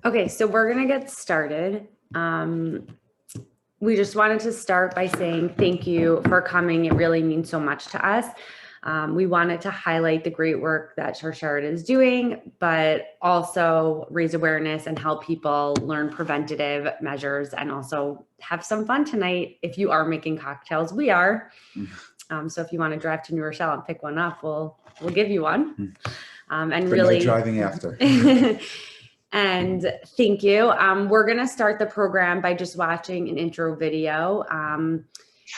Okay, so we're gonna get started. We just wanted to start by saying thank you for coming. It really means so much to us. We wanted to highlight the great work that Charshard is doing, but also raise awareness and help people learn preventative measures and also have some fun tonight. If you are making cocktails, we are. So if you want to drive to New Rochelle and pick one up, we'll give you one. And but really no driving after. And thank you. We're going to start the program by just watching an intro video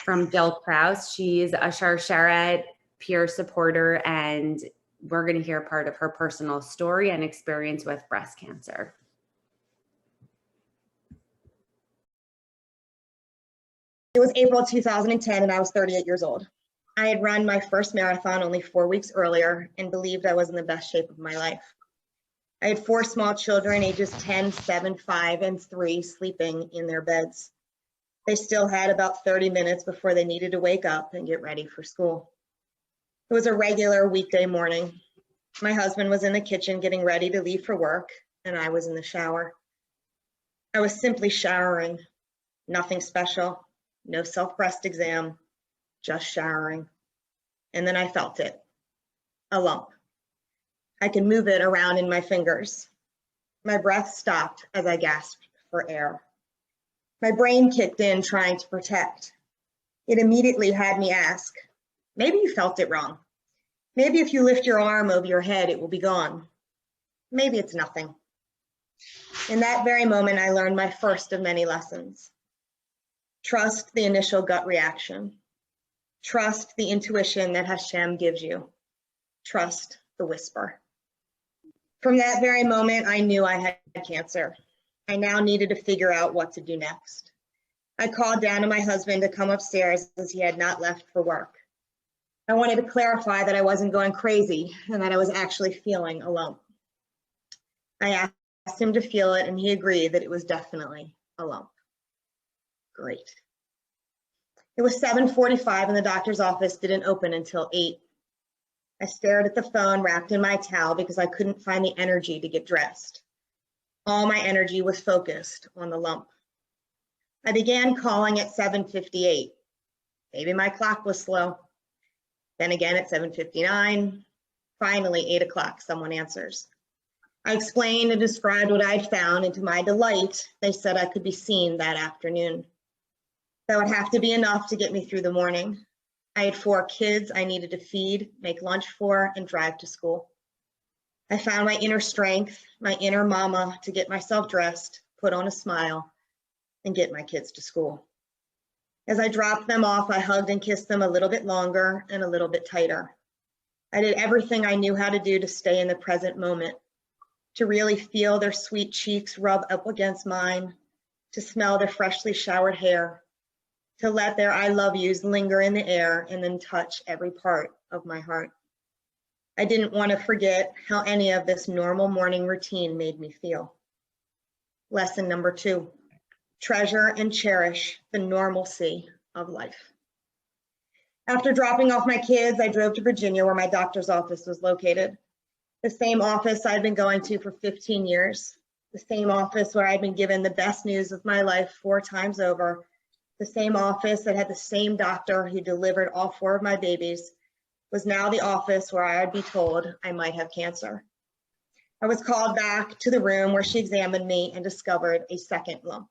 from Jill Krause. She's a Charsheret peer supporter, and we're going to hear part of her personal story and experience with breast cancer. It was April 2010 and I was 38 years old. I had run my first marathon only 4 weeks earlier and believed I was in the best shape of my life. I had 4 small children, ages 10, 7, 5, and 3, sleeping in their beds. They still had about 30 minutes before they needed to wake up and get ready for school. It was a regular weekday morning. My husband was in the kitchen getting ready to leave for work, and I was in the shower. I was simply showering, nothing special, no self-breast exam, just showering. And then I felt it, a lump. I could move it around in my fingers. My breath stopped as I gasped for air. My brain kicked in trying to protect. It immediately had me ask, maybe you felt it wrong. Maybe if you lift your arm over your head, it will be gone. Maybe it's nothing. In that very moment, I learned my first of many lessons. Trust the initial gut reaction. Trust the intuition that Hashem gives you. Trust the whisper. From that very moment, I knew I had cancer. I now needed to figure out what to do next. I called down to my husband to come upstairs as he had not left for work. I wanted to clarify that I wasn't going crazy and that I was actually feeling a lump. I asked him to feel it and he agreed that it was definitely a lump. Great. It was 7:45 and the doctor's office didn't open until 8. I stared at the phone wrapped in my towel because I couldn't find the energy to get dressed. All my energy was focused on the lump. I began calling at 7:58. Maybe my clock was slow. Then again at 7:59. Finally, 8 o'clock, someone answers. I explained and described what I'd found, and to my delight, they said I could be seen that afternoon. That would have to be enough to get me through the morning. I had 4 kids I needed to feed, make lunch for, and drive to school. I found my inner strength, my inner mama, to get myself dressed, put on a smile, and get my kids to school. As I dropped them off, I hugged and kissed them a little bit longer and a little bit tighter. I did everything I knew how to do to stay in the present moment, to really feel their sweet cheeks rub up against mine, to smell their freshly showered hair, to let their I love yous linger in the air and then touch every part of my heart. I didn't want to forget how any of this normal morning routine made me feel. Lesson number 2, treasure and cherish the normalcy of life. After dropping off my kids, I drove to Virginia where my doctor's office was located. The same office I'd been going to for 15 years, the same office where I'd been given the best news of my life 4 times over, the same office that had the same doctor who delivered all 4 of my babies, was now the office where I would be told I might have cancer. I was called back to the room where she examined me and discovered a second lump.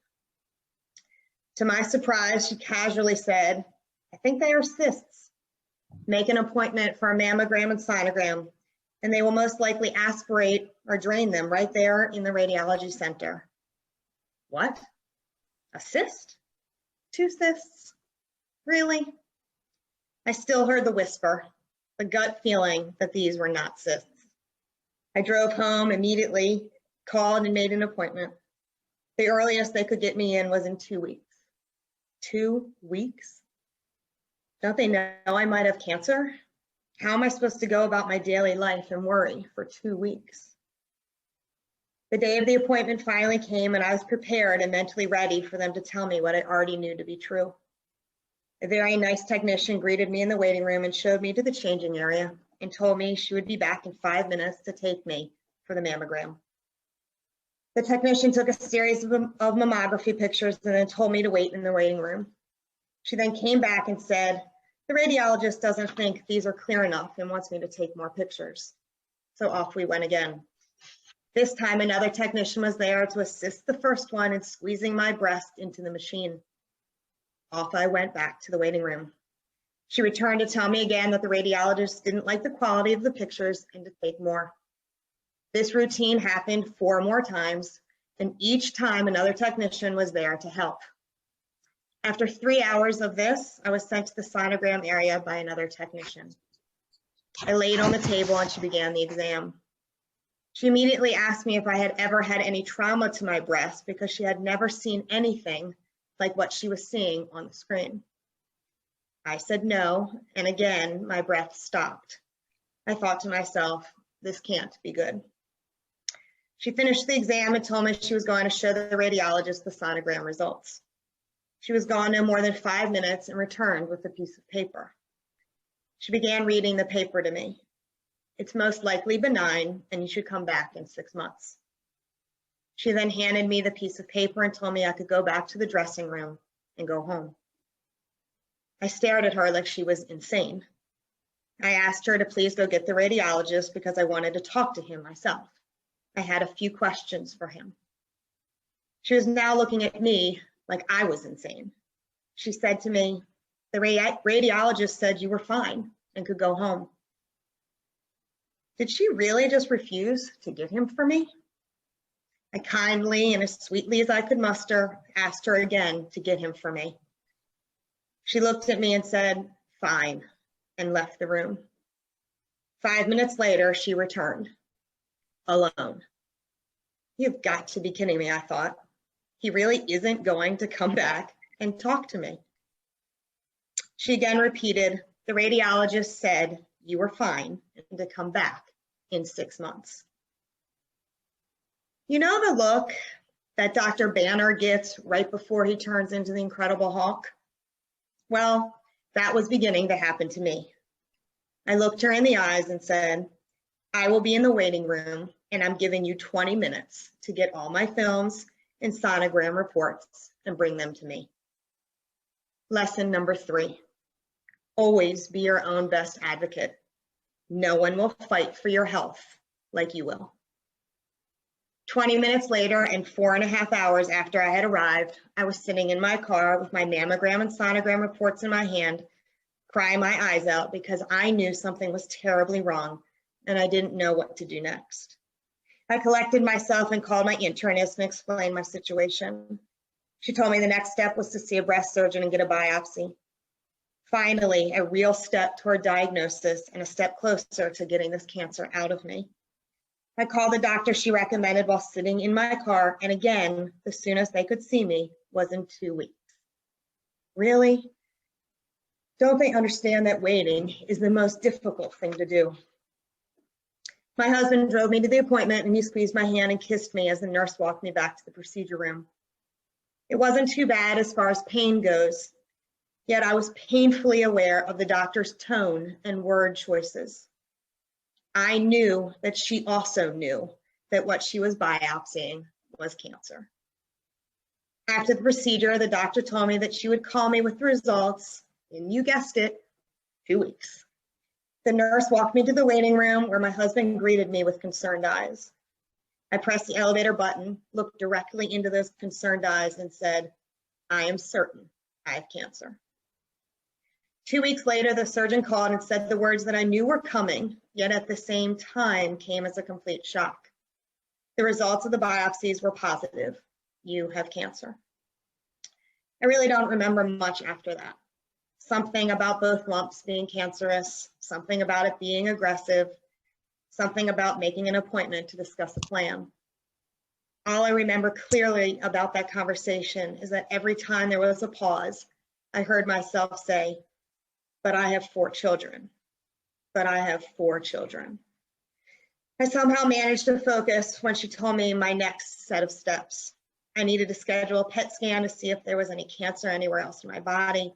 To my surprise, she casually said, I think they are cysts. Make an appointment for a mammogram and sonogram, and they will most likely aspirate or drain them right there in the radiology center. What? A cyst? 2 cysts? Really? I still heard the whisper, the gut feeling that these were not cysts. I drove home immediately, called and made an appointment. The earliest they could get me in was in 2 weeks. 2 weeks? Don't they know I might have cancer? How am I supposed to go about my daily life and worry for 2 weeks? The day of the appointment finally came and I was prepared and mentally ready for them to tell me what I already knew to be true. A very nice technician greeted me in the waiting room and showed me to the changing area and told me she would be back in 5 minutes to take me for the mammogram. The technician took a series of mammography pictures and then told me to wait in the waiting room. She then came back and said, the radiologist doesn't think these are clear enough and wants me to take more pictures. So off we went again. This time another technician was there to assist the first one in squeezing my breast into the machine. Off I went back to the waiting room. She returned to tell me again that the radiologist didn't like the quality of the pictures and to take more. This routine happened 4 more times, and each time another technician was there to help. After 3 hours of this, I was sent to the sonogram area by another technician. I laid on the table and she began the exam. She immediately asked me if I had ever had any trauma to my breast because she had never seen anything like what she was seeing on the screen. I said no, and again, my breath stopped. I thought to myself, this can't be good. She finished the exam and told me she was going to show the radiologist the sonogram results. She was gone no more than 5 minutes and returned with a piece of paper. She began reading the paper to me. It's most likely benign, and you should come back in 6 months. She then handed me the piece of paper and told me I could go back to the dressing room and go home. I stared at her like she was insane. I asked her to please go get the radiologist because I wanted to talk to him myself. I had a few questions for him. She was now looking at me like I was insane. She said to me, the radiologist said you were fine and could go home. Did she really just refuse to get him for me? I kindly and as sweetly as I could muster asked her again to get him for me. She looked at me and said, fine, and left the room. 5 minutes later, she returned, alone. You've got to be kidding me, I thought. He really isn't going to come back and talk to me. She again repeated, the radiologist said you were fine and to come back in 6 months. You know the look that Dr. Banner gets right before he turns into the Incredible Hulk? Well, that was beginning to happen to me. I looked her in the eyes and said, I will be in the waiting room and I'm giving you 20 minutes to get all my films and sonogram reports and bring them to me. Lesson number 3, always be your own best advocate. No one will fight for your health like you will. 20 minutes later and 4.5 hours after I had arrived, I was sitting in my car with my mammogram and sonogram reports in my hand, crying my eyes out because I knew something was terribly wrong and I didn't know what to do next. I collected myself and called my internist and explained my situation. She told me the next step was to see a breast surgeon and get a biopsy. Finally, a real step toward diagnosis and a step closer to getting this cancer out of me. I called the doctor she recommended while sitting in my car, and again, the soonest they could see me was in 2 weeks. Really? Don't they understand that waiting is the most difficult thing to do? My husband drove me to the appointment and he squeezed my hand and kissed me as the nurse walked me back to the procedure room. It wasn't too bad as far as pain goes, yet I was painfully aware of the doctor's tone and word choices. I knew that she also knew that what she was biopsying was cancer. After the procedure, the doctor told me that she would call me with the results in, you guessed it, 2 weeks. The nurse walked me to the waiting room where my husband greeted me with concerned eyes. I pressed the elevator button, looked directly into those concerned eyes and said, I am certain I have cancer. 2 weeks later, the surgeon called and said the words that I knew were coming, yet at the same time came as a complete shock. The results of the biopsies were positive. You have cancer. I really don't remember much after that. Something about both lumps being cancerous, something about it being aggressive, something about making an appointment to discuss a plan. All I remember clearly about that conversation is that every time there was a pause, I heard myself say, but I have 4 children. But I have 4 children. I somehow managed to focus when she told me my next set of steps. I needed to schedule a PET scan to see if there was any cancer anywhere else in my body.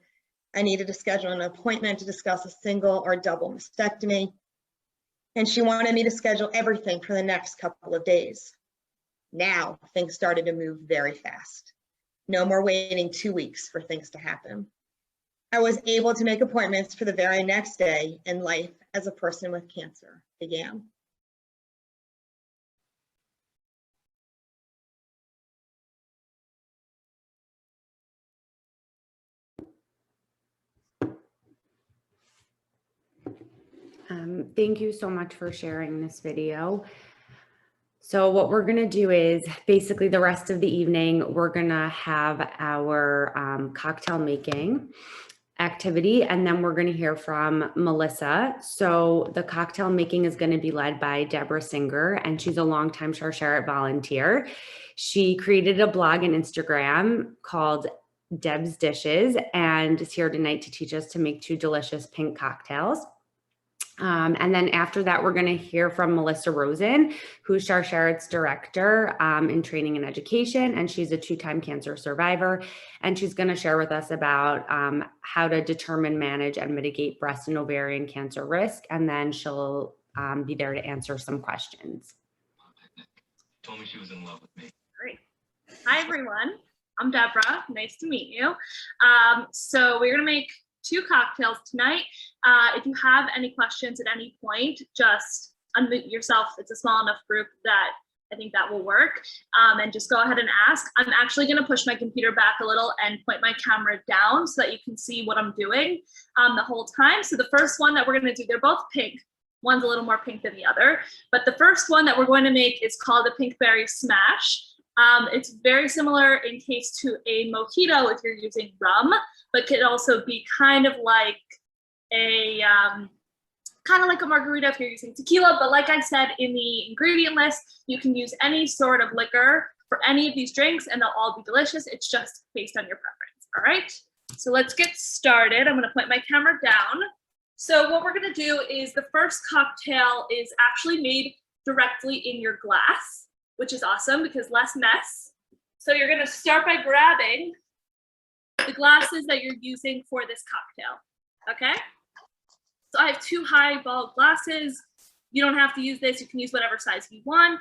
I needed to schedule an appointment to discuss a single or double mastectomy. And she wanted me to schedule everything for the next couple of days. Now things started to move very fast. No more waiting 2 weeks for things to happen. I was able to make appointments for the very next day, and life as a person with cancer began. Thank you so much for sharing this video. So what we're going to do is basically the rest of the evening, we're going to have our cocktail making activity, and then we're going to hear from Melissa. So the cocktail making is going to be led by Deborah Singer, and she's a longtime Sharsheret volunteer. She created a blog and Instagram called Deb's Dishes and is here tonight to teach us to make 2 delicious pink cocktails. And then after that, we're going to hear from Melissa Rosen, who's Sharsheret's director in training and education, and she's a 2-time cancer survivor. And she's going to share with us about how to determine, manage, and mitigate breast and ovarian cancer risk. And then she'll be there to answer some questions. Told me she was in love with me. Great. Hi, everyone. I'm Deborah. Nice to meet you. So we're going to make 2 cocktails tonight. If you have any questions at any point, just unmute yourself. It's a small enough group that I think that will work. And just go ahead and ask. I'm actually going to push my computer back a little and point my camera down so that you can see what I'm doing the whole time. So the first one that we're going to do, they're both pink. One's a little more pink than the other. But the first one that we're going to make is called the Pink Berry Smash. It's very similar in taste to a mojito if you're using rum, but could also be kind of like a margarita if you're using tequila. But like I said in the ingredient list, you can use any sort of liquor for any of these drinks and they'll all be delicious. It's just based on your preference. All right, so let's get started. I'm going to point my camera down. So what we're going to do is the first cocktail is actually made directly in your glass, which is awesome because less mess. So you're going to start by grabbing the glasses that you're using for this cocktail, okay? So I have 2 highball glasses. You don't have to use this. You can use whatever size you want,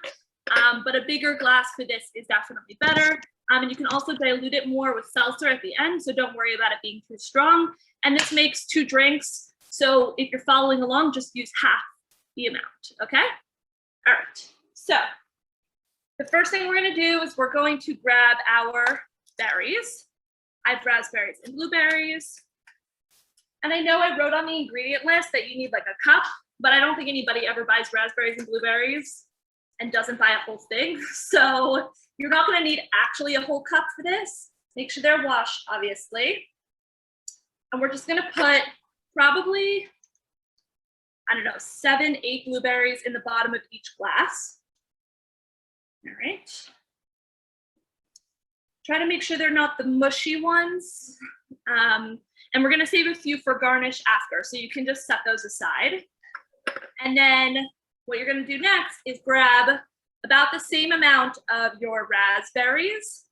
but a bigger glass for this is definitely better. And you can also dilute it more with seltzer at the end, so don't worry about it being too strong. And this makes 2 drinks, so if you're following along, just use half the amount, okay? All right, so the first thing we're going to do is we're going to grab our berries. I have raspberries and blueberries. And I know I wrote on the ingredient list that you need like a cup, but I don't think anybody ever buys raspberries and blueberries and doesn't buy a whole thing. So you're not going to need actually a whole cup for this. Make sure they're washed, obviously. And we're just going to put probably, 7, 8 blueberries in the bottom of each glass. All right. Try to make sure they're not the mushy ones. And we're going to save a few for garnish after, so you can just set those aside. And then what you're going to do next is grab about the same amount of your raspberries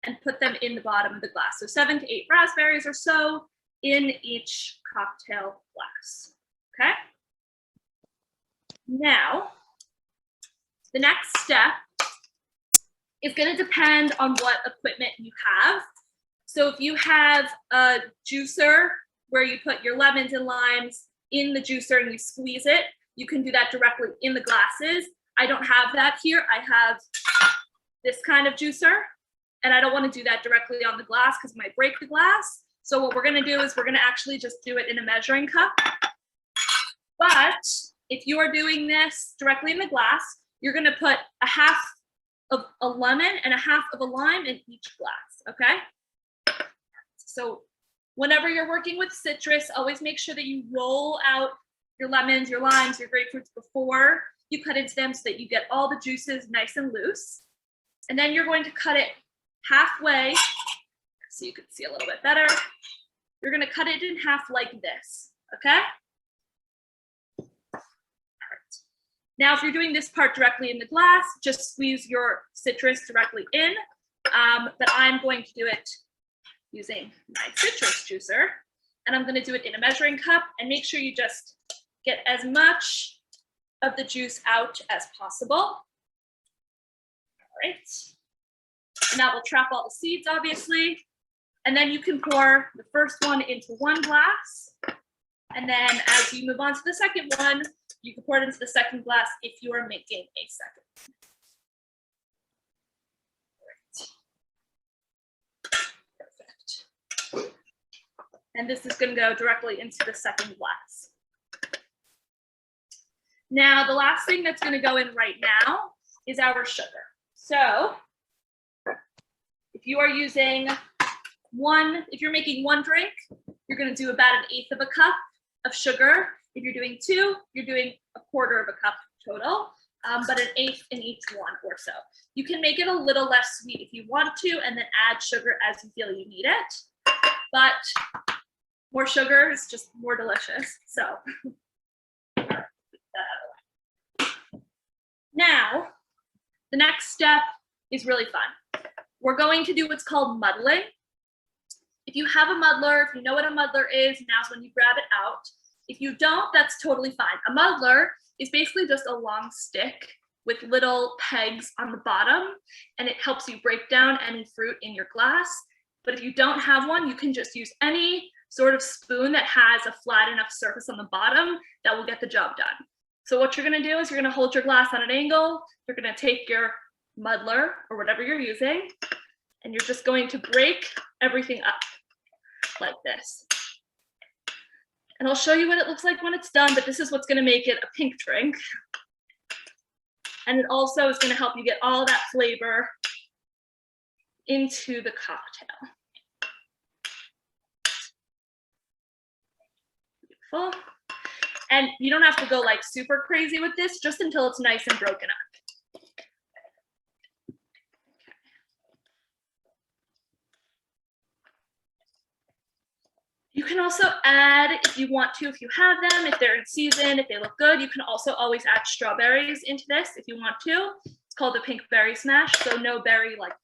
and put them in the bottom of the glass. So 7 to 8 raspberries or so in each cocktail glass. Okay? Now, the next step is going to depend on what equipment you have. So if you have a juicer where you put your lemons and limes in the juicer and you squeeze it, you can do that directly in the glasses. I don't have that here. I have this kind of juicer, and I don't want to do that directly on the glass because it might break the glass. So what we're going to do is we're going to actually just do it in a measuring cup. But if you are doing this directly in the glass, you're going to put a half of a lemon and a half of a lime in each glass, okay? So whenever you're working with citrus, always make sure that you roll out your lemons, your limes, your grapefruits before you cut into them so that you get all the juices nice and loose. And then you're going to cut it halfway so you can see a little bit better. You're going to cut it in half like this, okay? All right. Now, if you're doing this part directly in the glass, just squeeze your citrus directly in, but I'm going to do it using my citrus juicer, and I'm going to do it in a measuring cup, and make sure you just get as much of the juice out as possible. right. And that will trap all the seeds, obviously. And then you can pour the first one into one glass. And then as you move on to the second one, you can pour it into the second glass if you are making a second. Perfect. And this is going to go directly into the second glass. Now, the last thing that's going to go in right now is our sugar. So if you are using if you're making one drink, you're going to do about 1/8 of a cup of sugar. If you're doing two, you're doing 1/4 of a cup total, but 1/8 in each one or so. You can make it a little less sweet if you want to, and then add sugar as you feel you need it. But more sugar is just more delicious. So now, the next step is really fun. We're going to do what's called muddling. If you have a muddler, if you know what a muddler is, now's when you grab it out. If you don't, that's totally fine. A muddler is basically just a long stick with little pegs on the bottom, and it helps you break down any fruit in your glass. But if you don't have one, you can just use any sort of spoon that has a flat enough surface on the bottom that will get the job done. So what you're gonna do is you're gonna hold your glass on an angle, you're gonna take your muddler or whatever you're using, and you're just going to break everything up like this. And I'll show you what it looks like when it's done, but this is what's gonna make it a pink drink. And it also is gonna help you get all that flavor into the cocktail. Beautiful. And you don't have to go like super crazy with this, just until it's nice and broken up. You can also add, if you want to, if you have them, if they're in season, if they look good, you can also always add strawberries into this if you want to. It's called the pink berry smash. So no berry, like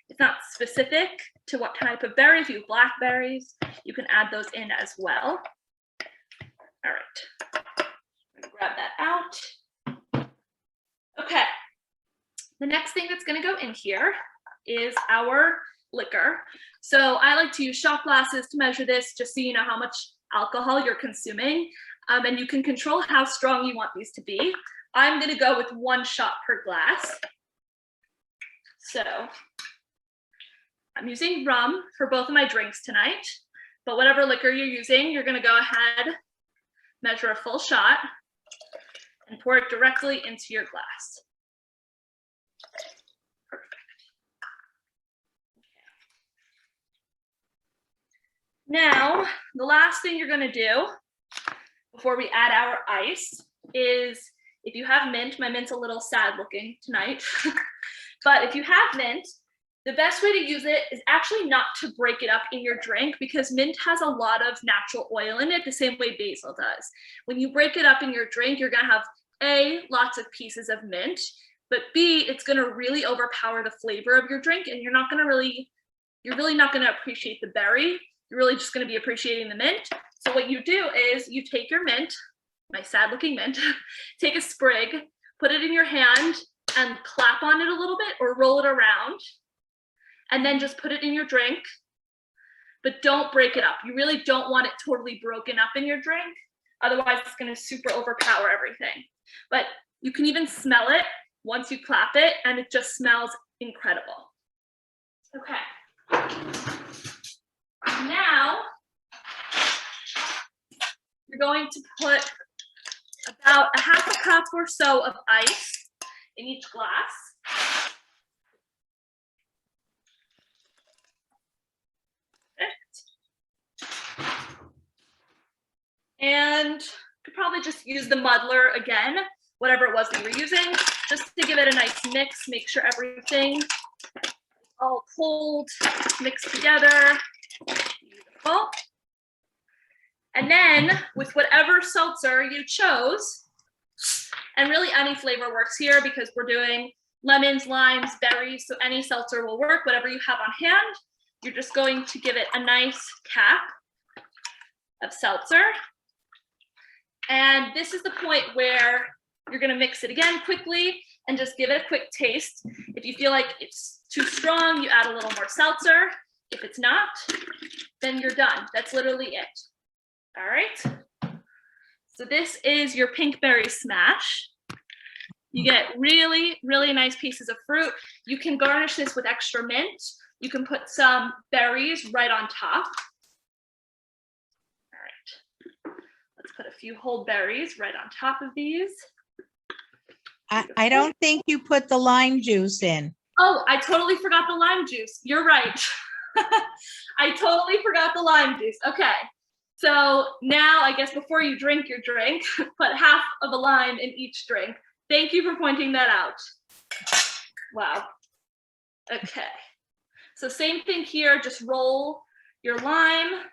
it's not specific to what type of berry. If you have blackberries, you can add those in as well. All right, I'm gonna grab that out. Okay, the next thing that's gonna go in here is our liquor. So I like to use shot glasses to measure this, just so you know how much alcohol you're consuming. And you can control how strong you want these to be. I'm gonna go with 1 shot per glass. So I'm using rum for both of my drinks tonight, but whatever liquor you're using, you're gonna go ahead, measure a full shot, and pour it directly into your glass. Now, the last thing you're gonna do before we add our ice is, if you have mint, my mint's a little sad looking tonight, but if you have mint, the best way to use it is actually not to break it up in your drink, because mint has a lot of natural oil in it, the same way basil does. When you break it up in your drink, you're gonna have A, lots of pieces of mint, but B, it's gonna really overpower the flavor of your drink, and you're really not gonna appreciate the berry. You're really just going to be appreciating the mint. So what you do is you take your mint, my sad looking mint, take a sprig, put it in your hand and clap on it a little bit or roll it around, and then just put it in your drink, but don't break it up. You really don't want it totally broken up in your drink. Otherwise it's going to super overpower everything. But you can even smell it once you clap it, and it just smells incredible. Okay. Now, you're going to put about 1/2 cup or so of ice in each glass. And you could probably just use the muddler again, whatever it was that you were using, just to give it a nice mix, make sure everything all cold, mixed together. Beautiful. And then with whatever seltzer you chose, and really any flavor works here because we're doing lemons, limes, berries, so any seltzer will work, whatever you have on hand, you're just going to give it a nice cap of seltzer. And this is the point where you're gonna mix it again quickly, and just give it a quick taste. If you feel like it's too strong, you add a little more seltzer. If it's not, then you're done. That's literally it. All right. So this is your pink berry smash. You get really, really nice pieces of fruit. You can garnish this with extra mint. You can put some berries right on top. All right. Let's put a few whole berries right on top of these. I don't think you put the lime juice in. Oh, I totally forgot the lime juice. You're right. I totally forgot the lime juice. Okay. So now I guess before you drink your drink, put half of a lime in each drink. Thank you for pointing that out. Wow. Okay. So same thing here, just roll your lime.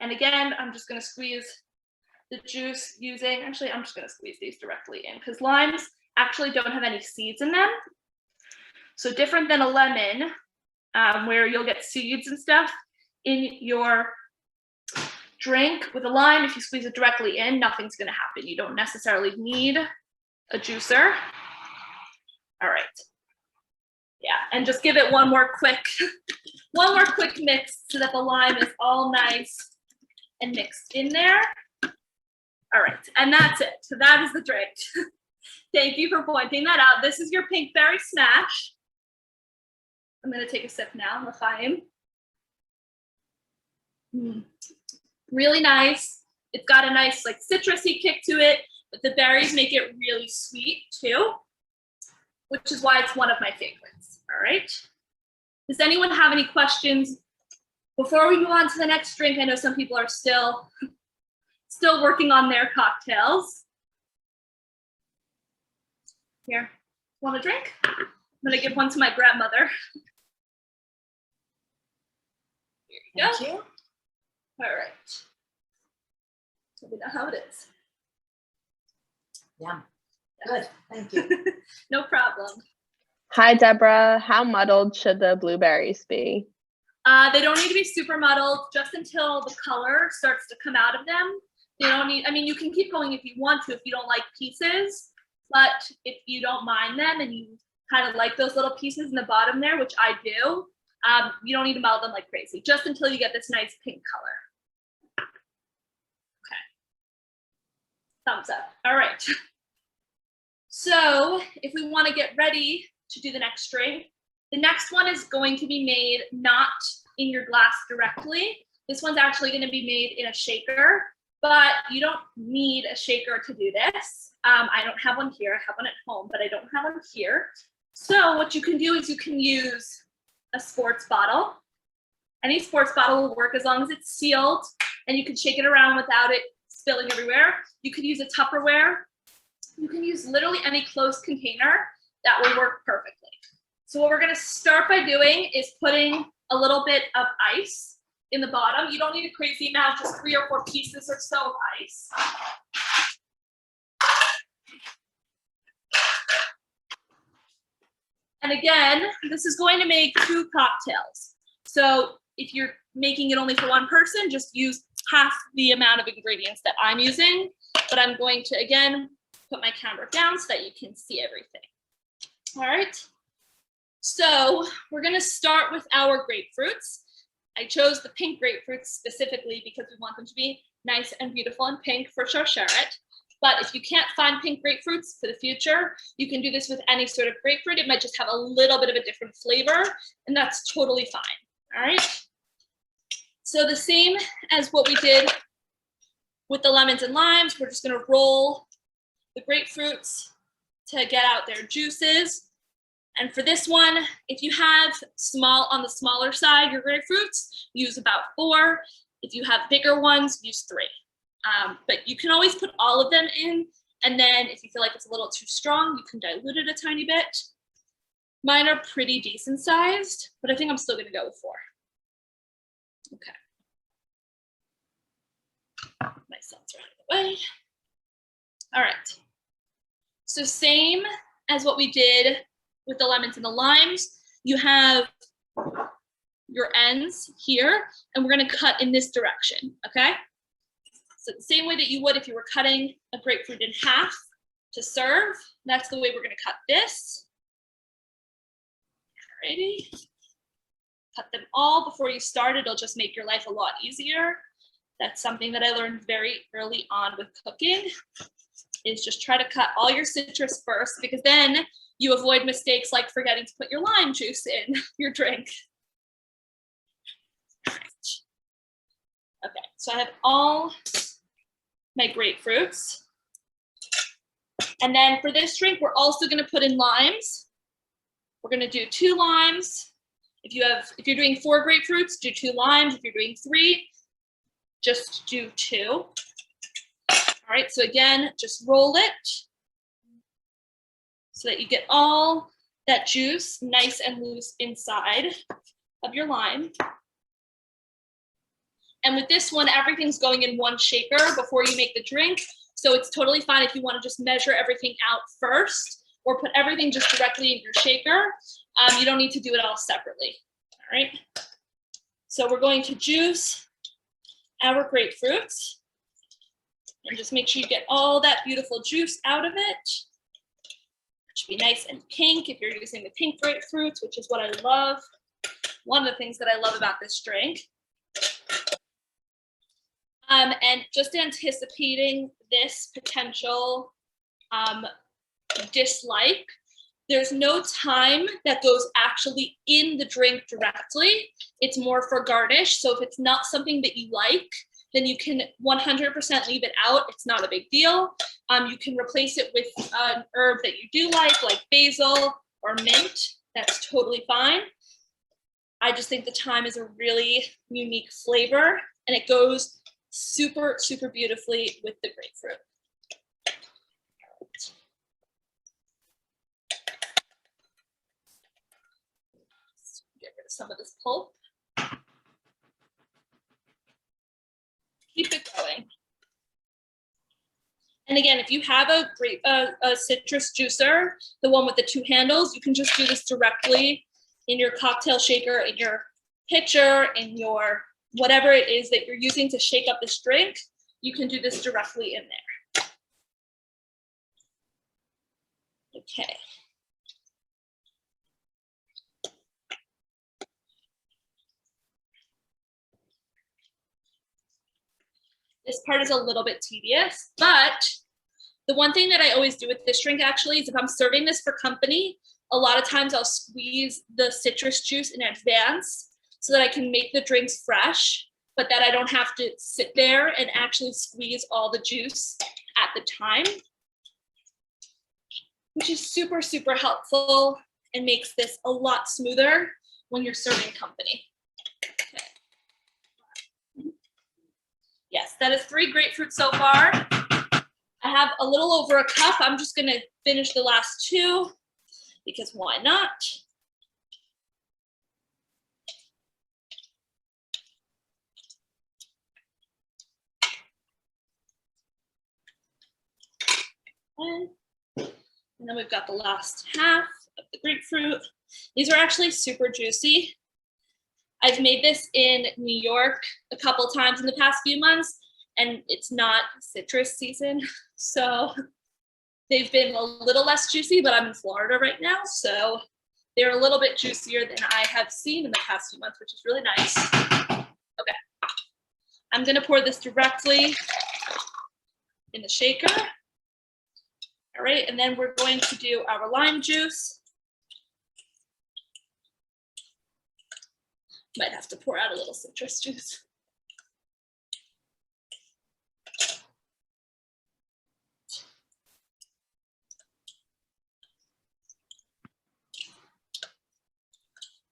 And again, I'm just gonna squeeze the juice using, actually, I'm just gonna squeeze these directly in because limes actually don't have any seeds in them. So different than a lemon, where you'll get seeds and stuff in your drink. With a lime, if you squeeze it directly in, nothing's gonna happen. You don't necessarily need a juicer. All right. Yeah, and just give it one more quick mix so that the lime is all nice and mixed in there. All right, and that's it. So that is the drink. Thank you for pointing that out. This is your pink berry smash. I'm gonna take a sip now, L'chaim. Really nice. It's got a nice like citrusy kick to it, but the berries make it really sweet too, which is why it's one of my favorites. All right. Does anyone have any questions before we move on to the next drink? I know some people are still working on their cocktails. Here, want a drink? I'm gonna give one to my grandmother. Here you go. Thank you. All right. Let me know how it is. Yeah. Good. Thank you. No problem. Hi, Deborah. How muddled should the blueberries be? They don't need to be super muddled, just until the color starts to come out of them. You don't need, I mean, you can keep going if you want to, if you don't like pieces, but if you don't mind them and you kind of like those little pieces in the bottom there, which I do, you don't need to muddle them like crazy, just until you get this nice pink color. Okay. Thumbs up. All right. So if we want to get ready to do the next drink, the next one is going to be made not in your glass directly. This one's actually going to be made in a shaker, but you don't need a shaker to do this. I don't have one here. I have one at home, but I don't have one here. So what you can do is you can use a sports bottle. Any sports bottle will work as long as it's sealed, and you can shake it around without it spilling everywhere. You could use a Tupperware. You can use literally any closed container. That will work perfectly. So what we're going to start by doing is putting a little bit of ice in the bottom. You don't need a crazy amount, just 3 or 4 pieces or so of ice. And again, this is going to make 2 cocktails. So if you're making it only for one person, just use half the amount of ingredients that I'm using. But I'm going to, again, put my camera down so that you can see everything. All right. So we're going to start with our grapefruits. I chose the pink grapefruits specifically because we want them to be nice and beautiful and pink for sharsheret. But if you can't find pink grapefruits for the future, you can do this with any sort of grapefruit. It might just have a little bit of a different flavor, and that's totally fine. All right. So the same as what we did with the lemons and limes, we're just going to roll the grapefruits to get out their juices. And for this one, if you have on the smaller side, your grapefruits, use about 4. If you have bigger ones, use 3. But you can always put all of them in. And then if you feel like it's a little too strong, you can dilute it a tiny bit. Mine are pretty decent sized, but I think I'm still gonna go with 4. Okay. My seltzer out of the way. All right. So same as what we did with the lemons and the limes, you have your ends here, and we're gonna cut in this direction, okay? So the same way that you would if you were cutting a grapefruit in half to serve. That's the way we're gonna cut this. Alrighty. Cut them all before you start. It'll just make your life a lot easier. That's something that I learned very early on with cooking, is just try to cut all your citrus first, because then you avoid mistakes like forgetting to put your lime juice in your drink. Okay, so I have all my grapefruits. And then for this drink, we're also gonna put in limes. We're gonna do 2 limes. If you're doing 4 grapefruits, do 2 limes. If you're doing 3, just do 2. All right, so again, just roll it so that you get all that juice nice and loose inside of your lime. And with this one, everything's going in one shaker before you make the drink. So it's totally fine if you want to just measure everything out first or put everything just directly in your shaker. You don't need to do it all separately. All right. So we're going to juice our grapefruits and just make sure you get all that beautiful juice out of it. It should be nice and pink if you're using the pink grapefruits, which is what I love. One of the things that I love about this drink. And just anticipating this potential dislike, there's no time that goes actually in the drink directly. It's more for garnish. So if it's not something that you like, then you can 100% leave it out. It's not a big deal. You can replace it with an herb that you do like basil or mint. That's totally fine. I just think the thyme is a really unique flavor, and it goes super, super beautifully with the grapefruit. Get rid of some of this pulp. Keep it going. And again, if you have a citrus juicer, the one with the 2 handles, you can just do this directly in your cocktail shaker, in your pitcher, in your whatever it is that you're using to shake up this drink. You can do this directly in there. Okay. This part is a little bit tedious, but the one thing that I always do with this drink actually is if I'm serving this for company, a lot of times I'll squeeze the citrus juice in advance so that I can make the drinks fresh, but that I don't have to sit there and actually squeeze all the juice at the time, which is super, super helpful and makes this a lot smoother when you're serving company. Okay. Yes, that is 3 grapefruits so far. I have a little over a cup. I'm just gonna finish the last 2 because why not? And then we've got the last half of the grapefruit. These are actually super juicy. I've made this in New York a couple times in the past few months, and it's not citrus season. So they've been a little less juicy, but I'm in Florida right now. So they're a little bit juicier than I have seen in the past few months, which is really nice. Okay. I'm gonna pour this directly in the shaker. All right, and then we're going to do our lime juice. Might have to pour out a little citrus juice.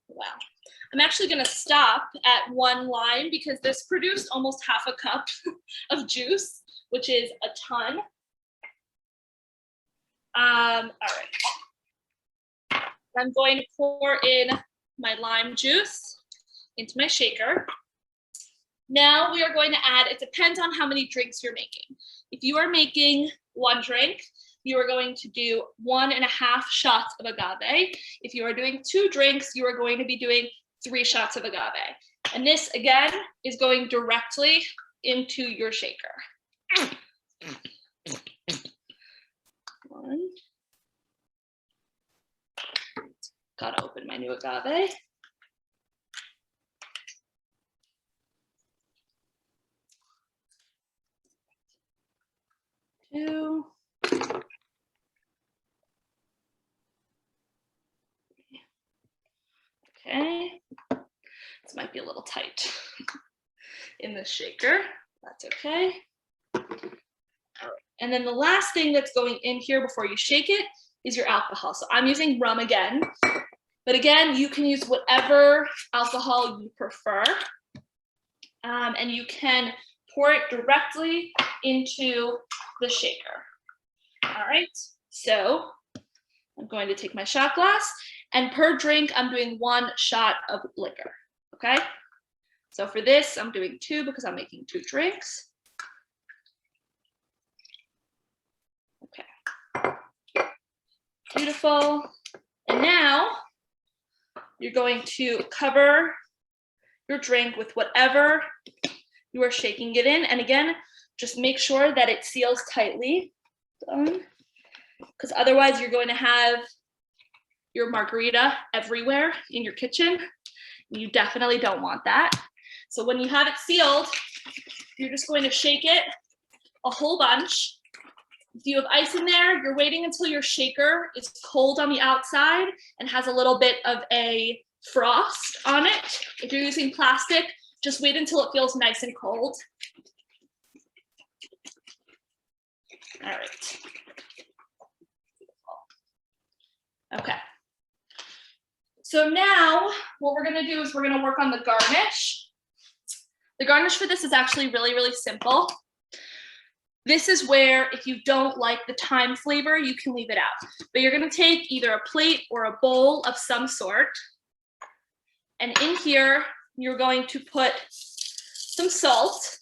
Wow. I'm actually going to stop at 1 lime because this produced almost half a cup of juice, which is a ton. All right. I'm going to pour in my lime juice into my shaker. Now we are going to add, it depends on how many drinks you're making. If you are making 1 drink, you are going to do 1.5 shots of agave. If you are doing 2 drinks, you are going to be doing 3 shots of agave. And this, again, is going directly into your shaker. 1, Gotta open my new agave. Two. Okay, this might be a little tight in the shaker. That's okay. All right. And then the last thing that's going in here before you shake it is your alcohol. So I'm using rum again, but again, you can use whatever alcohol you prefer. And you can pour it directly into the shaker. All right, so I'm going to take my shot glass, and per drink, I'm doing 1 shot of liquor, okay? So for this, I'm doing 2 because I'm making 2 drinks. Okay, beautiful. And now you're going to cover your drink with whatever you are shaking it in. And again, just make sure that it seals tightly, because otherwise you're going to have your margarita everywhere in your kitchen. You definitely don't want that. So when you have it sealed, you're just going to shake it a whole bunch. If you have ice in there, you're waiting until your shaker is cold on the outside and has a little bit of a frost on it. If you're using plastic, just wait until it feels nice and cold. All right. Okay. So now what we're gonna do is we're gonna work on the garnish. The garnish for this is actually really, really simple. This is where if you don't like the thyme flavor, you can leave it out. But you're gonna take either a plate or a bowl of some sort. And in here, you're going to put some salt.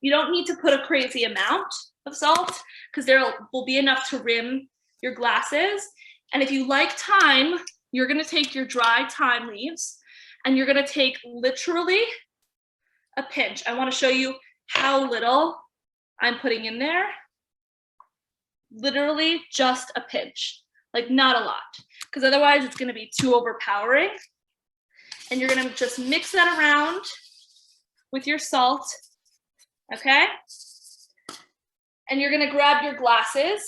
You don't need to put a crazy amount of salt because there will be enough to rim your glasses. And if you like thyme, you're gonna take your dry thyme leaves and you're gonna take literally a pinch. I wanna show you how little I'm putting in there. Literally just a pinch, like not a lot, because otherwise it's gonna be too overpowering. And you're gonna just mix that around with your salt, okay? And you're gonna grab your glasses.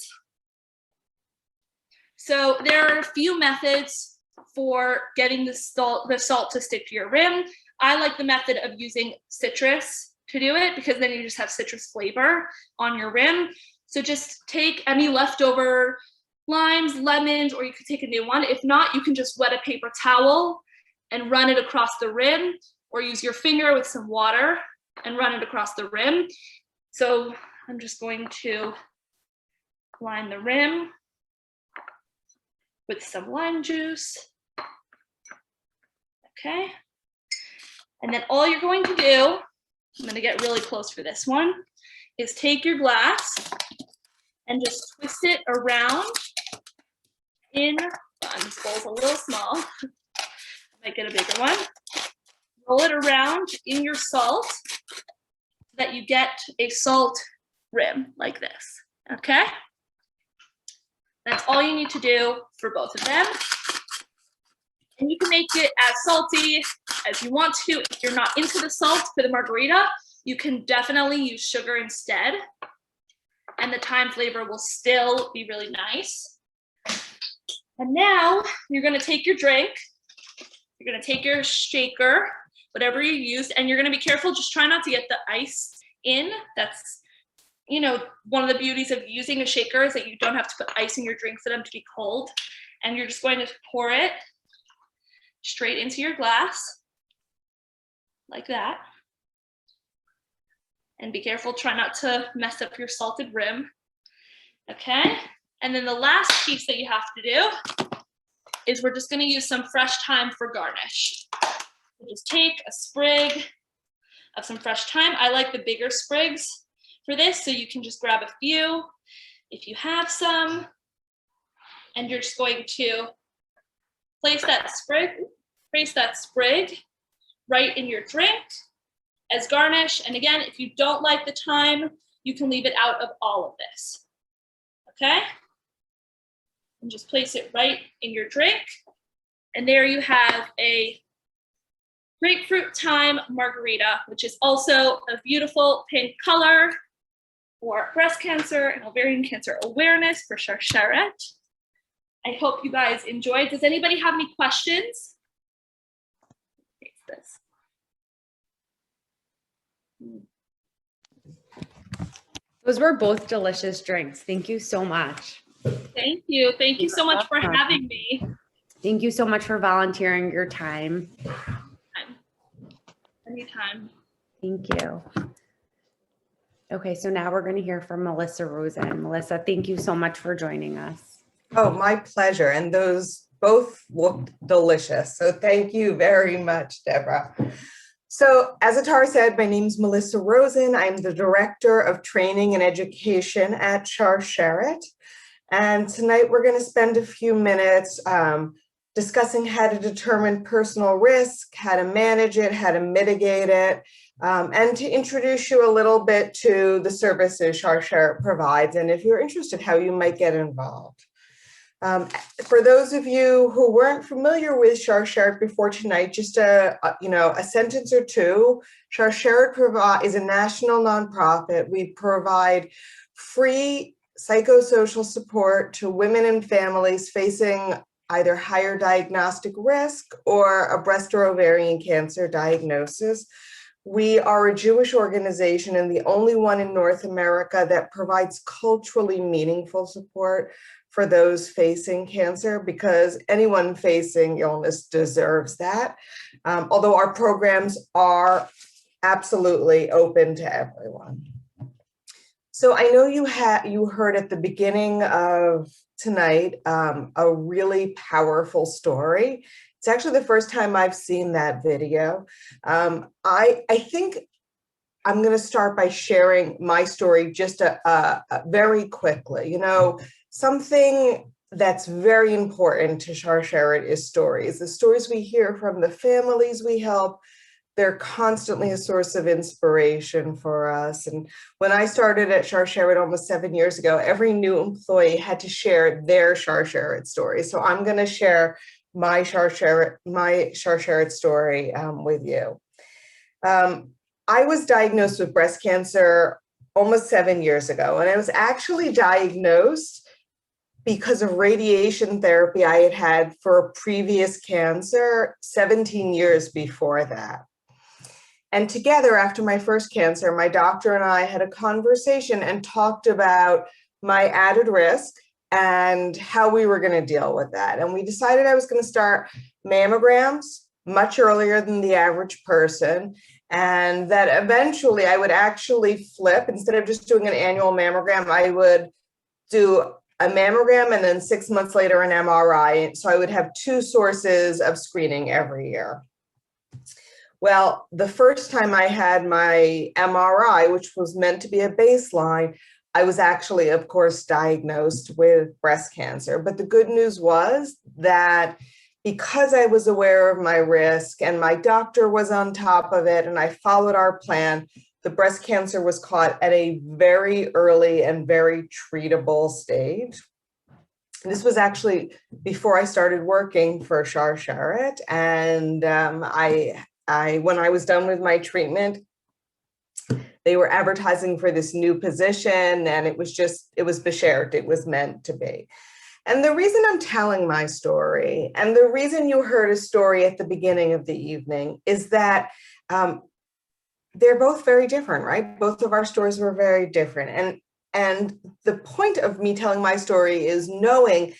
So there are a few methods for getting the salt to stick to your rim. I like the method of using citrus to do it because then you just have citrus flavor on your rim. So just take any leftover limes, lemons, or you could take a new one. If not, you can just wet a paper towel and run it across the rim, or use your finger with some water and run it across the rim. So I'm just going to line the rim with some lime juice. Okay. And then all you're going to do, I'm gonna get really close for this one, is take your glass and just twist it around in, this bowl's a little small, I might get a bigger one. Roll it around in your salt so that you get a salt rim like this, okay? That's all you need to do for both of them. And you can make it as salty as you want to. If you're not into the salt for the margarita, you can definitely use sugar instead. And the thyme flavor will still be really nice. And now you're gonna take your drink, you're gonna take your shaker, whatever you used, and you're gonna be careful, just try not to get the ice in. That's, you know, one of the beauties of using a shaker is that you don't have to put ice in your drink for them to be cold. And you're just going to pour it straight into your glass, like that. And be careful, try not to mess up your salted rim, okay? And then the last piece that you have to do is we're just gonna use some fresh thyme for garnish. So just take a sprig of some fresh thyme. I like the bigger sprigs for this, so you can just grab a few if you have some. And you're just going to place that sprig right in your drink as garnish. And again, if you don't like the thyme, you can leave it out of all of this, okay? And just place it right in your drink. And there you have a grapefruit thyme margarita, which is also a beautiful pink color for breast cancer and ovarian cancer awareness for Sharsheret. I hope you guys enjoyed. Does anybody have any questions? Taste this. Those were both delicious drinks. Thank you so much. Thank you. Thank you so much for welcome. having me. Thank you so much for volunteering your time. Anytime. Thank you. Okay, so now we're going to hear from Melissa Rosen. Melissa, thank you so much for joining us. Oh, my pleasure. And those both looked delicious. So thank you very much, Deborah. So as Atara said, my name is Melissa Rosen. I'm the Director of Training and Education at Sharsheret. And tonight we're going to spend a few minutes discussing how to determine personal risk, how to manage it, how to mitigate it, and to introduce you a little bit to the services Sharsheret provides, and if you're interested, how you might get involved. For those of you who weren't familiar with Sharsheret before tonight, just a sentence or two. Sharsheret is a national nonprofit. We provide free psychosocial support to women and families facing either higher diagnostic risk or a breast or ovarian cancer diagnosis. We are a Jewish organization and the only one in North America that provides culturally meaningful support for those facing cancer, because anyone facing illness deserves that. Although our programs are absolutely open to everyone. So I know you heard at the beginning of tonight a really powerful story. It's actually the first time I've seen that video. I think I'm going to start by sharing my story just very quickly. You know, something that's very important to Sharsheret is stories. The stories we hear from the families we help, they're constantly a source of inspiration for us. And when I started at Sharsheret almost 7 years ago, every new employee had to share their Sharsheret story. So I'm going to share my Sharsheret story with you. I was diagnosed with breast cancer almost 7 years ago, and I was actually diagnosed because of radiation therapy I had had for a previous cancer 17 years before that. And together, after my first cancer, my doctor and I had a conversation and talked about my added risk and how we were going to deal with that. And we decided I was going to start mammograms much earlier than the average person, and that eventually I would actually flip. Instead of just doing an annual mammogram, I would do a mammogram and then 6 months later an MRI. So I would have two sources of screening every year. Well, the first time I had my MRI, which was meant to be a baseline, I was actually, of course, diagnosed with breast cancer. But the good news was that because I was aware of my risk and my doctor was on top of it and I followed our plan, the breast cancer was caught at a very early and very treatable stage. This was actually before I started working for Sharsheret, and when I was done with my treatment, they were advertising for this new position, and it was beshert, it was meant to be. And the reason I'm telling my story, and the reason you heard a story at the beginning of the evening, is that they're both very different, right? Both of our stories were very different. And the point of me telling my story is knowing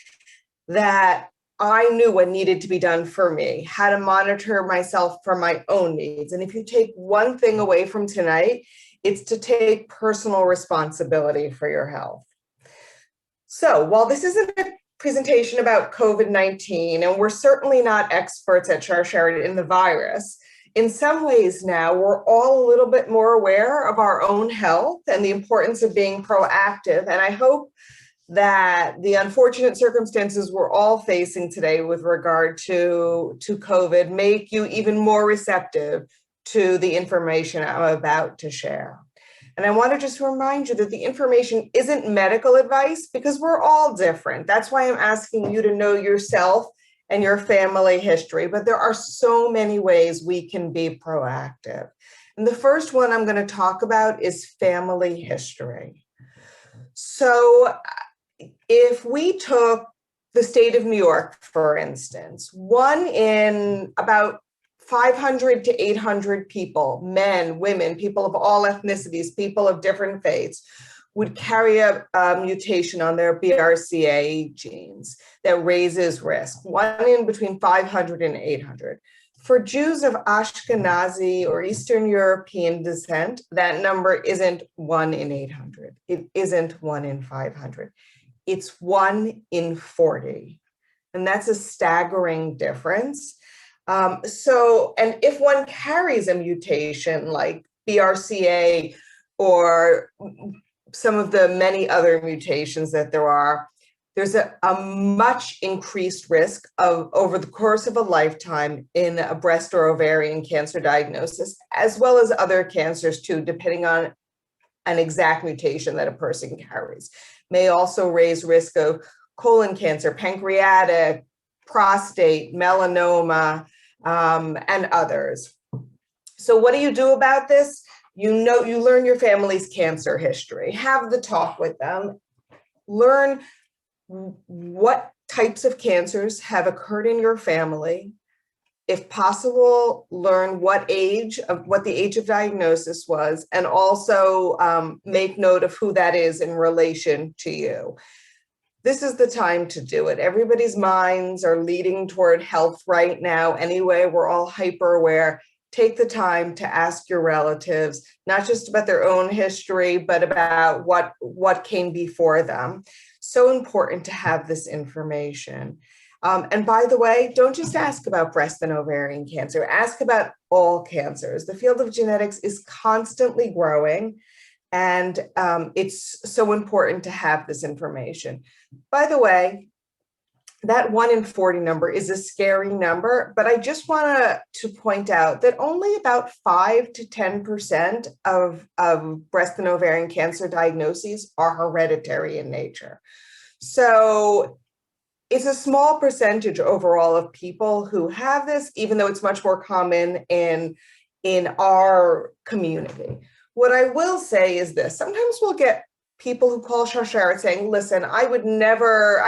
that I knew what needed to be done for me, how to monitor myself for my own needs. And if you take one thing away from tonight, it's to take personal responsibility for your health. So while this isn't a presentation about COVID-19, and we're certainly not experts at Sharsheret in the virus, in some ways now we're all a little bit more aware of our own health and the importance of being proactive. And I hope that the unfortunate circumstances we're all facing today with regard to COVID make you even more receptive to the information I'm about to share. And I want to just remind you that the information isn't medical advice, because we're all different. That's why I'm asking you to know yourself and your family history, but there are so many ways we can be proactive. And the first one I'm going to talk about is family history. So if we took the state of New York, for instance, 1 in about 500 to 800 people, men, women, people of all ethnicities, people of different faiths, would carry a mutation on their BRCA genes that raises risk, 1 in between 500 and 800. For Jews of Ashkenazi or Eastern European descent, that number isn't 1 in 800. It isn't 1 in 500. It's 1 in 40. And that's a staggering difference. And if one carries a mutation like BRCA or some of the many other mutations that there are, there's a much increased risk of over the course of a lifetime in a breast or ovarian cancer diagnosis, as well as other cancers too, depending on an exact mutation that a person carries. May also raise risk of colon cancer, pancreatic, prostate, melanoma, and others. So what do you do about this? You learn your family's cancer history, have the talk with them, learn what types of cancers have occurred in your family. If possible, learn what the age of diagnosis was, and also make note of who that is in relation to you. This is the time to do it. Everybody's minds are leading toward health right now. Anyway, we're all hyper aware. Take the time to ask your relatives, not just about their own history, but about what came before them. So important to have this information. And by the way, don't just ask about breast and ovarian cancer, ask about all cancers. The field of genetics is constantly growing, and it's so important to have this information. By the way, that 1 in 40 number is a scary number, but I just want to point out that only about 5 to 10% of breast and ovarian cancer diagnoses are hereditary in nature. So it's a small percentage overall of people who have this, even though it's much more common in our community. What I will say is this: sometimes we'll get people who call Sharsheret saying, listen, I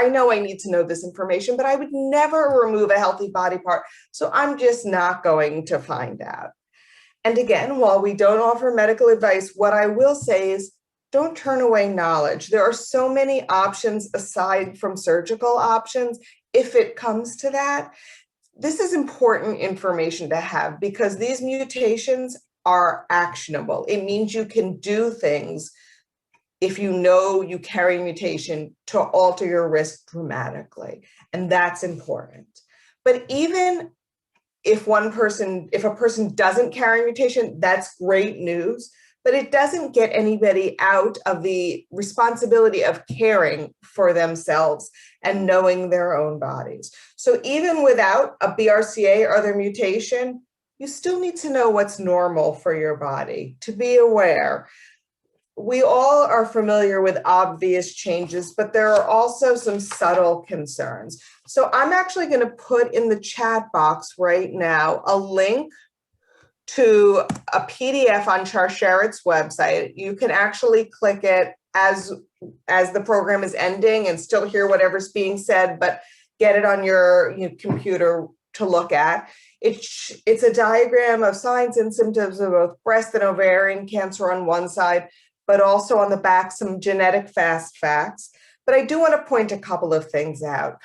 know I need to know this information, but I would never remove a healthy body part, so I'm just not going to find out. And again, while we don't offer medical advice, what I will say is don't turn away knowledge. There are so many options aside from surgical options if it comes to that. This is important information to have because these mutations are actionable. It means you can do things if you know you carry a mutation to alter your risk dramatically, and that's important. But even if a person doesn't carry a mutation, that's great news, but it doesn't get anybody out of the responsibility of caring for themselves and knowing their own bodies. So even without a BRCA or other mutation, you still need to know what's normal for your body, to be aware. We all are familiar with obvious changes, but there are also some subtle concerns. So I'm actually going to put in the chat box right now a link to a PDF on Sharsheret's website. You can actually click it as the program is ending and still hear whatever's being said, but get it on your computer to look at. It's a diagram of signs and symptoms of both breast and ovarian cancer on one side, but also on the back, some genetic fast facts. But I do want to point a couple of things out.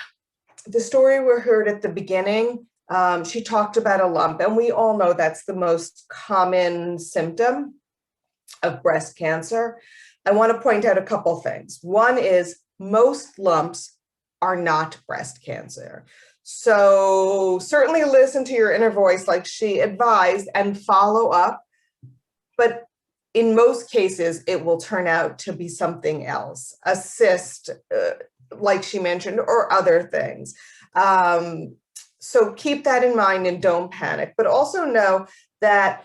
The story we heard at the beginning, she talked about a lump, and we all know that's the most common symptom of breast cancer. I want to point out a couple things. One is most lumps are not breast cancer. So certainly listen to your inner voice like she advised and follow up. But in most cases, it will turn out to be something else, a cyst, like she mentioned, or other things. So keep that in mind and don't panic, but also know that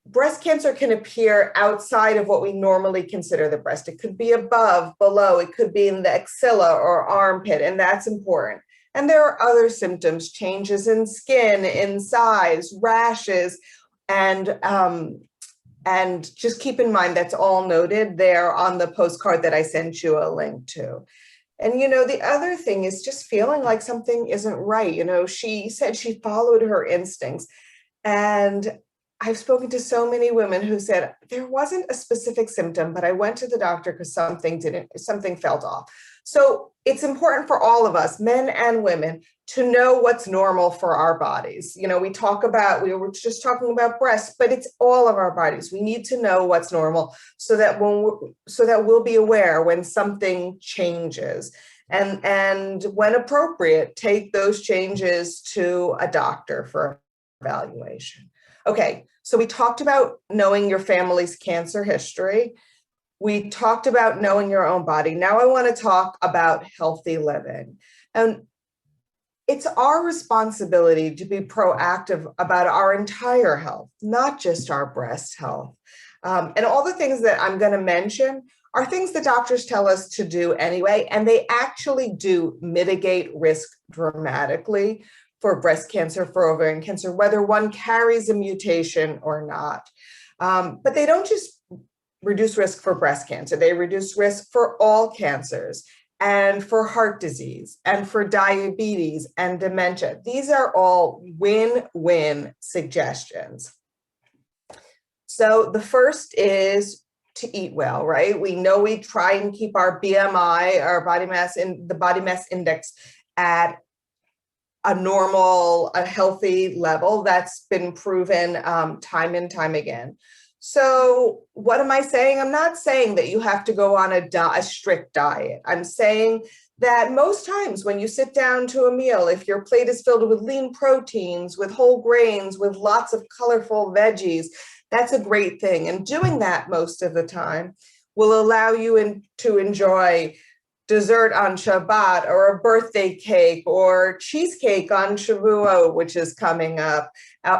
breast cancer can appear outside of what we normally consider the breast. It could be above, below, it could be in the axilla or armpit, and that's important. And there are other symptoms, changes in skin, in size, rashes, and just keep in mind that's all noted there on the postcard that I sent you a link to. And, the other thing is just feeling like something isn't right. She said she followed her instincts. And I've spoken to so many women who said there wasn't a specific symptom, but I went to the doctor because something felt off. So it's important for all of us, men and women, to know what's normal for our bodies. We were just talking about breasts, but it's all of our bodies. We need to know what's normal so that we'll be aware when something changes. And when appropriate, take those changes to a doctor for evaluation. Okay, so we talked about knowing your family's cancer history. We talked about knowing your own body. Now I want to talk about healthy living. And it's our responsibility to be proactive about our entire health, not just our breast health. And all the things that I'm going to mention are things that doctors tell us to do anyway, and they actually do mitigate risk dramatically for breast cancer, for ovarian cancer, whether one carries a mutation or not. But they don't just reduce risk for breast cancer, they reduce risk for all cancers and for heart disease and for diabetes and dementia. These are all win-win suggestions. So the first is to eat well, right? We know we try and keep our BMI, our body mass index at a normal, a healthy level. That's been proven time and time again. So what am I saying? I'm not saying that you have to go on a strict diet. I'm saying that most times when you sit down to a meal, if your plate is filled with lean proteins, with whole grains, with lots of colorful veggies, that's a great thing. And doing that most of the time will allow you to enjoy dessert on Shabbat, or a birthday cake, or cheesecake on Shavuot, which is coming up,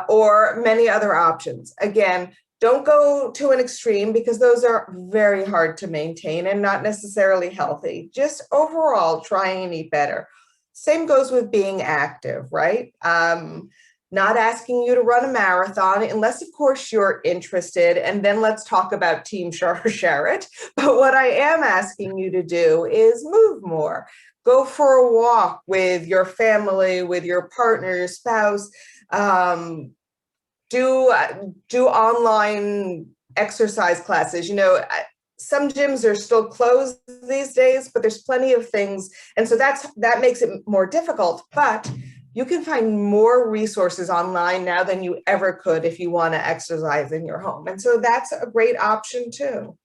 or many other options. Again, don't go to an extreme because those are very hard to maintain and not necessarily healthy. Just overall, try and eat better. Same goes with being active, right? Not asking you to run a marathon unless, of course, you're interested. And then let's talk about Team Sharit. But what I am asking you to do is move more. Go for a walk with your family, with your partner, your spouse. Do online exercise classes. Some gyms are still closed these days, but there's plenty of things. And so that makes it more difficult. But you can find more resources online now than you ever could if you want to exercise in your home. And so that's a great option too.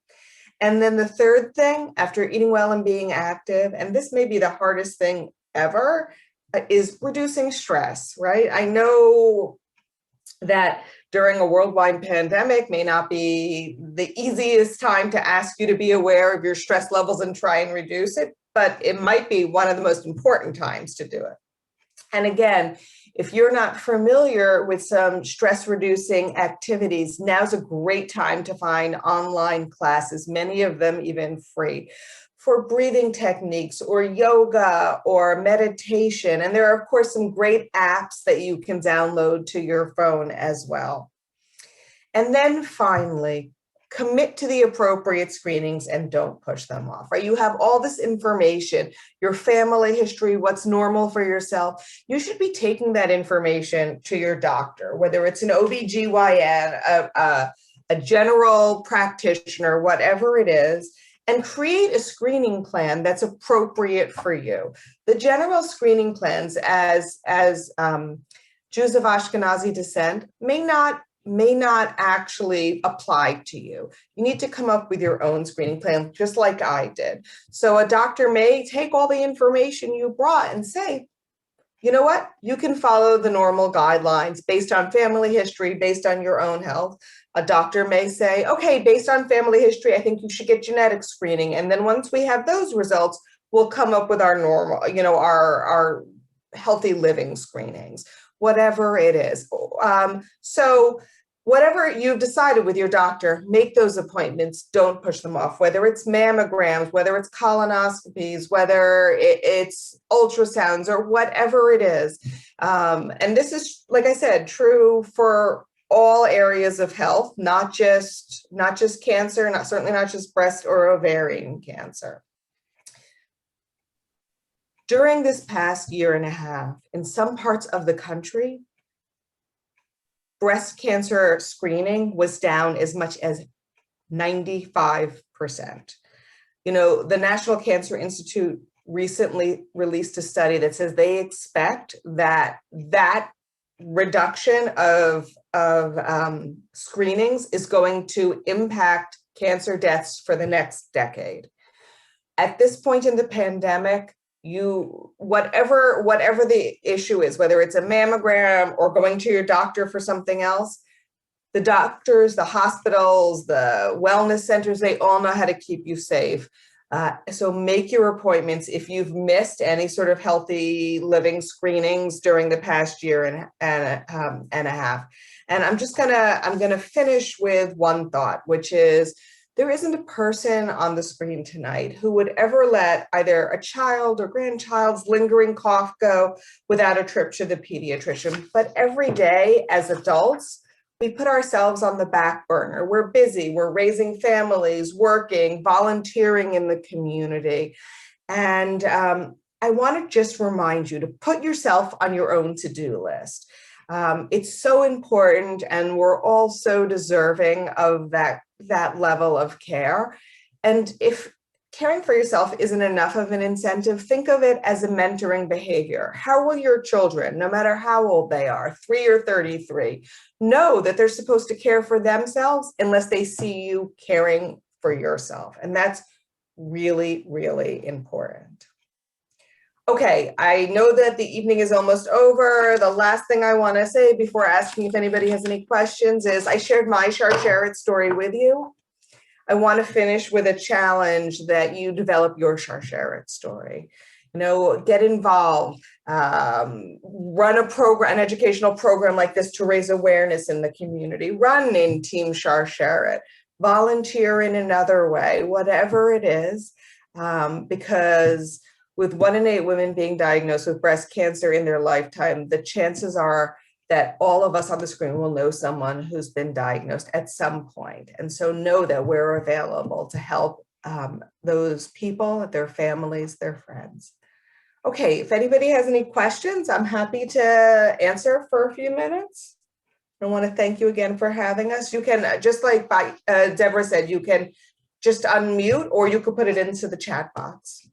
And then the third thing, after eating well and being active, and this may be the hardest thing ever, is reducing stress, right? I know that during a worldwide pandemic may not be the easiest time to ask you to be aware of your stress levels and try and reduce it, but it might be one of the most important times to do it. And again, if you're not familiar with some stress reducing activities, now's a great time to find online classes, many of them even free, for breathing techniques or yoga or meditation. And there are, of course, some great apps that you can download to your phone as well. And then finally, commit to the appropriate screenings and don't push them off, right? You have all this information, your family history, what's normal for yourself. You should be taking that information to your doctor, whether it's an OBGYN, a general practitioner, whatever it is, and create a screening plan that's appropriate for you. The general screening plans as Jews of Ashkenazi descent may not actually apply to you. You need to come up with your own screening plan, just like I did. So a doctor may take all the information you brought and say, you know what, you can follow the normal guidelines based on family history, based on your own health. A doctor may say, okay, based on family history, I think you should get genetic screening. And then once we have those results, we'll come up with our normal, our healthy living screenings, whatever it is. So whatever you've decided with your doctor, make those appointments. Don't push them off, whether it's mammograms, whether it's colonoscopies, whether it's ultrasounds or whatever it is. And this is, like I said, true for all areas of health, not just cancer, certainly not just breast or ovarian cancer. During this past year and a half, in some parts of the country, breast cancer screening was down as much as 95%. You know, the National Cancer Institute recently released a study that says they expect that reduction of screenings is going to impact cancer deaths for the next decade. At this point in the pandemic, whatever the issue is, whether it's a mammogram or going to your doctor for something else, the doctors, the hospitals, the wellness centers, they all know how to keep you safe. So make your appointments if you've missed any sort of healthy living screenings during the past year and a half. And I'm gonna finish with one thought, which is, there isn't a person on the screen tonight who would ever let either a child or grandchild's lingering cough go without a trip to the pediatrician. But every day as adults, we put ourselves on the back burner. We're busy, we're raising families, working, volunteering in the community. And I want to just remind you to put yourself on your own to-do list. It's so important, and we're all so deserving of that level of care. And if caring for yourself isn't enough of an incentive, think of it as a mentoring behavior. How will your children, no matter how old they are, 3 or 33, know that they're supposed to care for themselves unless they see you caring for yourself? And that's really, really important. Okay, I know that the evening is almost over. The last thing I want to say before asking if anybody has any questions is, I shared my Share It story with you. I want to finish with a challenge that you develop your Share It story. You know, get involved, run a program, an educational program like this to raise awareness in the community, run in Team Share It, volunteer in another way, whatever it is, because with 1 in 8 women being diagnosed with breast cancer in their lifetime, the chances are that all of us on the screen will know someone who's been diagnosed at some point. And so know that we're available to help those people, their families, their friends. Okay, if anybody has any questions, I'm happy to answer for a few minutes. I want to thank you again for having us. You can, just like Deborah said, you can just unmute, or you could put it into the chat box.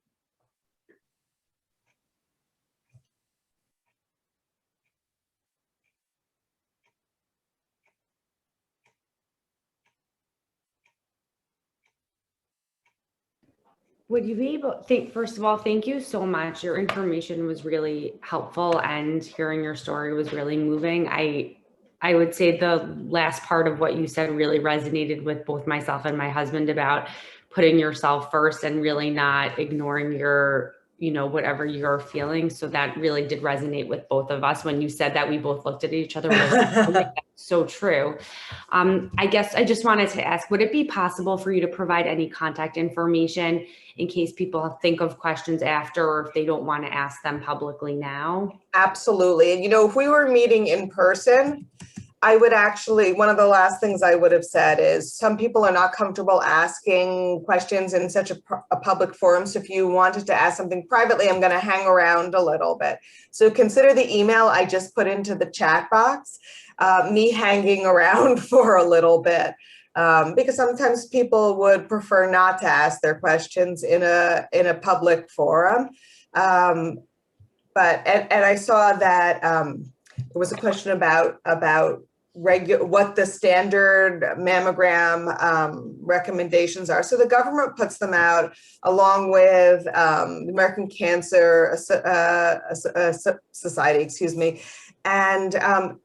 Would you be able, first of all, thank you so much. Your information was really helpful, and hearing your story was really moving. I would say the last part of what you said really resonated with both myself and my husband about putting yourself first and really not ignoring your, you know, whatever you're feeling. So that really did resonate with both of us. When you said that, we both looked at each other. That's so true. I guess I just wanted to ask, would it be possible for you to provide any contact information in case people think of questions after, or if they don't want to ask them publicly now? Absolutely. And, you know, if we were meeting in person, I would actually, one of the last things I would have said is, some people are not comfortable asking questions in such a public forum. So if you wanted to ask something privately, I'm going to hang around a little bit. So consider the email I just put into the chat box, me hanging around for a little bit, because sometimes people would prefer not to ask their questions in a public forum. But I saw that there was a question about what the standard mammogram recommendations are. So the government puts them out along with the American Cancer Society, excuse me. And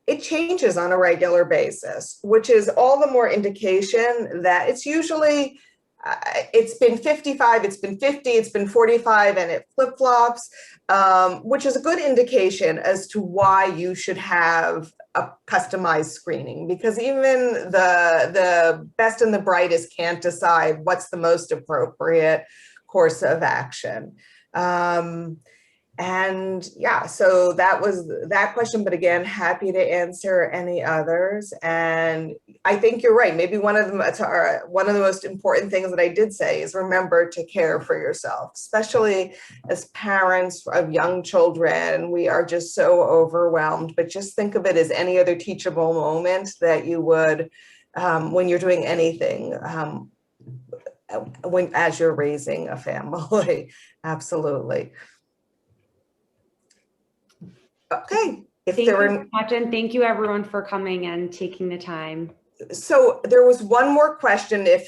it changes on a regular basis, which is all the more indication that it's usually, it's been 55, it's been 50, it's been 45, and it flip-flops, which is a good indication as to why you should have a customized screening, because even the best and the brightest can't decide what's the most appropriate course of action. And yeah, so that was that question, but again, happy to answer any others. And I think you're right. Maybe one of the most important things that I did say is remember to care for yourself, especially as parents of young children. We are just so overwhelmed, but just think of it as any other teachable moment that you would when you're doing anything, as you're raising a family. Absolutely. Okay. If Thank there you were so much, and thank you everyone for coming and taking the time. So there was one more question, if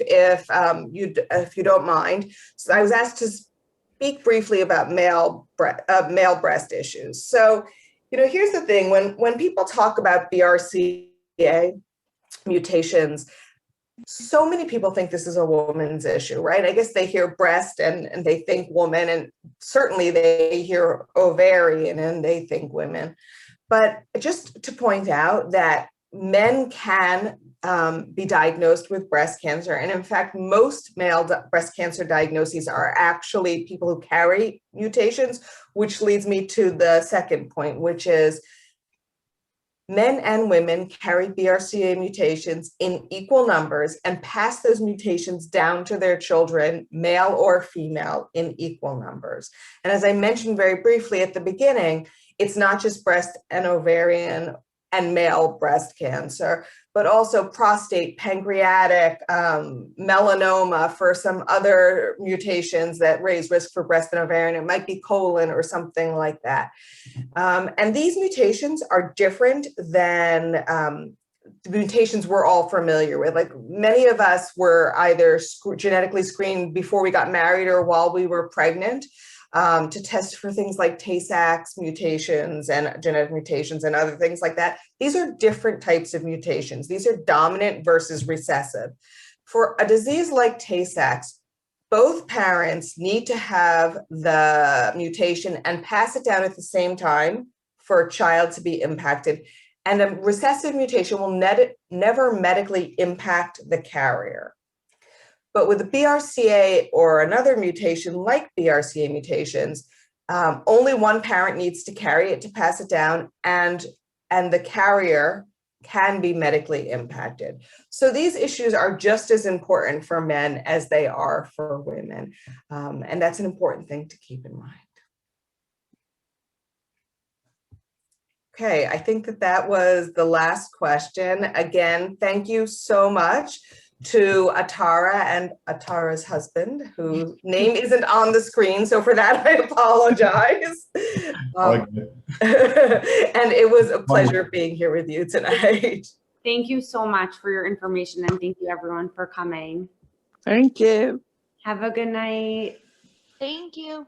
you don't mind. So I was asked to speak briefly about male breast issues. So, here's the thing: when people talk about BRCA mutations, so many people think this is a woman's issue, right? I guess they hear breast and they think woman, and certainly they hear ovarian and they think women. But just to point out that men can be diagnosed with breast cancer. And in fact, most male breast cancer diagnoses are actually people who carry mutations, which leads me to the second point, which is men and women carry BRCA mutations in equal numbers and pass those mutations down to their children, male or female, in equal numbers. And as I mentioned very briefly at the beginning, it's not just breast and ovarian and male breast cancer, but also prostate, pancreatic, melanoma for some other mutations that raise risk for breast and ovarian. It might be colon or something like that. And these mutations are different than the mutations we're all familiar with. Like many of us were either genetically screened before we got married or while we were pregnant to test for things like Tay-Sachs mutations and genetic mutations and other things like that. These are different types of mutations. These are dominant versus recessive. For a disease like Tay-Sachs, both parents need to have the mutation and pass it down at the same time for a child to be impacted. And a recessive mutation will never medically impact the carrier. But with the BRCA or another mutation like BRCA mutations, only one parent needs to carry it to pass it down, and the carrier can be medically impacted. So these issues are just as important for men as they are for women. And that's an important thing to keep in mind. Okay, I think that was the last question. Again, thank you so much to Atara and Atara's husband, whose name isn't on the screen. So for that, I apologize. And it was a pleasure being here with you tonight. Thank you so much for your information, and thank you everyone for coming. Thank you. Have a good night. Thank you.